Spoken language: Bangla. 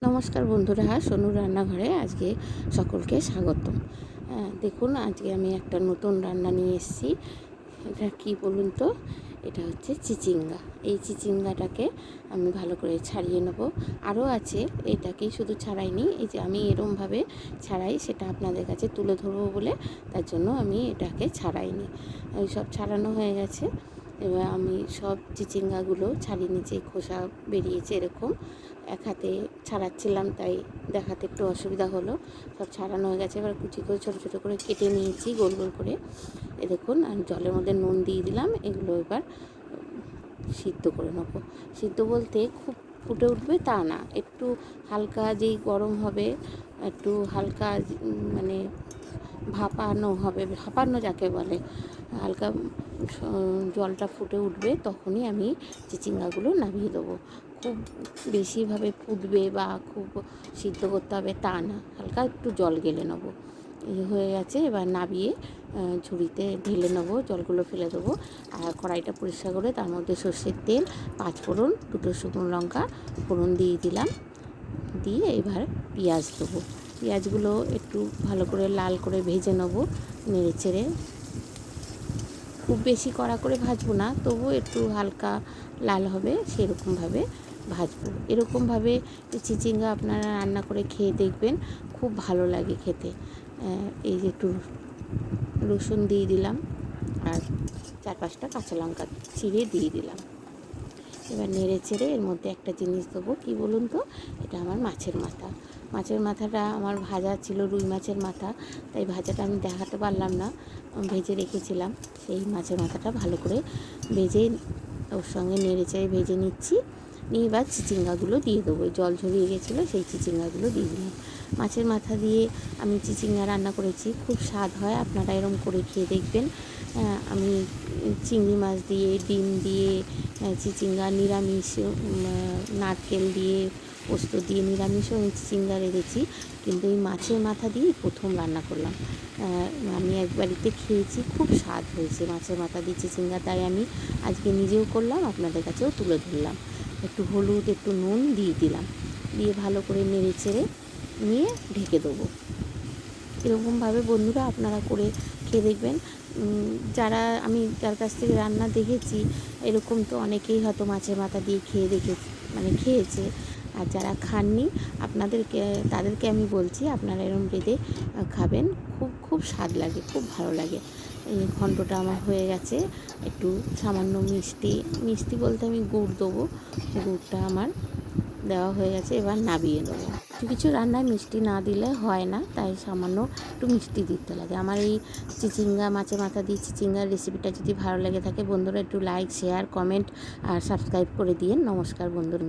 নমস্কার বন্ধুরা, সোনুর রান্নাঘরে আজকে সকলকে স্বাগতম। দেখুন, আজকে আমি একটা নতুন রান্না নিয়ে এসেছি। এটা কী বলুন তো? এটা হচ্ছে চিচিঙ্গা। এই চিচিঙ্গাটাকে আমি ভালো করে ছাড়িয়ে নেব। আরও আছে, এটাকেই শুধু ছাড়াইনি, এই যে আমি এরমভাবে ছাড়াই, সেটা আপনাদের কাছে তুলে ধরবো বলে তার জন্য আমি এটাকে ছাড়াইনি। সব ছাড়ানো হয়ে গেছে। এবার আমি সব চিচিঙ্গাগুলো ছাড়িয়ে নিচে খোসা বেরিয়েছে এরকম। এক হাতে ছাড়াচ্ছিলাম, তাই দেখাতে একটু অসুবিধা হলো। সব ছাড়ানো হয়ে গেছে। এবার কুচি করে ছোটো ছোটো করে কেটে নিয়েছি গোল গোল করে। দেখুন, আমি জলের মধ্যে নুন দিয়ে দিলাম। এগুলো এবার সিদ্ধ করে নেবো। সিদ্ধ বলতে খুব ফুটে উঠবে তা না, একটু হালকা যেই গরম হবে, একটু হালকা মানে ভাপানো হবে, ভাপানো যাকে বলে, হালকা জলটা ফুটে উঠবে, তখনই আমি চিচিঙ্গাগুলো নামিয়ে দেবো। খুব বেশিভাবে ফুটবে বা খুব সিদ্ধ করতে হবে তা না, হালকা একটু জল গেলে নেবো। হয়ে গেছে, এবার নামিয়ে ঝুড়িতে ঢেলে নেবো, জলগুলো ফেলে দেবো। আর কড়াইটা পরিষ্কার করে তার মধ্যে সর্ষের তেল, 5 ফোড়ন, 2টো শুকনো লঙ্কা ফোড়ন দিয়ে দিলাম। দিয়ে এবার পেঁয়াজ দেবো। পেঁয়াজগুলো একটু ভালো করে লাল করে ভেজে নেবো, নেড়ে চেড়ে। খুব বেশি কড়া করে ভাজবো না, তবু একটু হালকা লাল হবে সেরকমভাবে ভাজবো। এরকমভাবে চিচিঙ্গা আপনারা রান্না করে খেয়ে দেখবেন, খুব ভালো লাগে খেতে। এই যে একটু রসুন দিয়ে দিলাম, আর 4-5টা কাঁচা লঙ্কা চিড়ে দিয়ে দিলাম। এবার নেড়ে চেড়ে এর মধ্যে একটা জিনিস দেবো, কী বলুন তো? এটা আমার মাছের মাথা। মাছের মাথাটা আমার ভাজা ছিল, রুই মাছের মাথা, তাই ভাজাটা আমি দেখাতে পারলাম না, ভেজে রেখেছিলাম। সেই মাছের মাথাটা ভালো করে ভেজে ওর সঙ্গে নেড়ে চেড়ে ভেজে নিচ্ছি। নিয়ে এবার চিচিঙ্গাগুলো দিয়ে দেবো। জল ঝরিয়ে গেছিলো, সেই চিচিঙ্গাগুলো দিয়ে দিলাম। মাছের মাথা দিয়ে আমি চিচিঙ্গা রান্না করেছি, খুব স্বাদ হয়, আপনারা এরম করে খেয়ে দেখবেন। আমি চিংড়ি মাছ দিয়ে, ডিম দিয়ে, চিচিঙ্গা নিরামিষ, নারকেল দিয়ে, পোস্ত দিয়ে নিরামিষও আমি চিচিঙ্গা রেঁধেছি, কিন্তু এই মাছের মাথা দিয়েই প্রথম রান্না করলাম। আমি এক বাড়িতে খেয়েছি, খুব স্বাদ হয়েছে মাছের মাথা দিয়ে চিচিঙ্গা, তাই আমি আজকে নিজেও করলাম, আপনাদের কাছেও তুলে ধরলাম। একটু হলুদ, একটু নুন দিয়ে দিলাম, দিয়ে ভালো করে নেড়ে চেড়ে নিয়ে ঢেকে দেবো। এরকমভাবে বন্ধুরা আপনারা করে খেয়ে দেখবেন। যার কাছ থেকে রান্না দেখেছি, এরকম তো অনেকেই হয়তো মাছের মাথা দিয়ে খেয়েছে। আর যারা খাননি, তাদেরকে আমি বলছি, আপনারা এরকম রেঁধে খাবেন, খুব খুব স্বাদ লাগে, খুব ভালো লাগে। এই ঘন্টটা আমার হয়ে গেছে। একটু সামান্য মিষ্টি বলতে আমি গুড় দেবো, গুড়টা আমার দেওয়া হয়ে গেছে। এবার নামিয়ে দেবো। কিছু রান্নায় মিষ্টি না দিলে হয় না, তাই সামান্য একটু মিষ্টি দিতে লাগে। আমার এই চিচিঙ্গা, মাছের মাথা দিয়ে চিচিঙ্গার রেসিপিটা যদি ভালো লেগে থাকে বন্ধুরা, একটু লাইক, শেয়ার, কমেন্ট আর সাবস্ক্রাইব করে দিন। নমস্কার বন্ধুরা।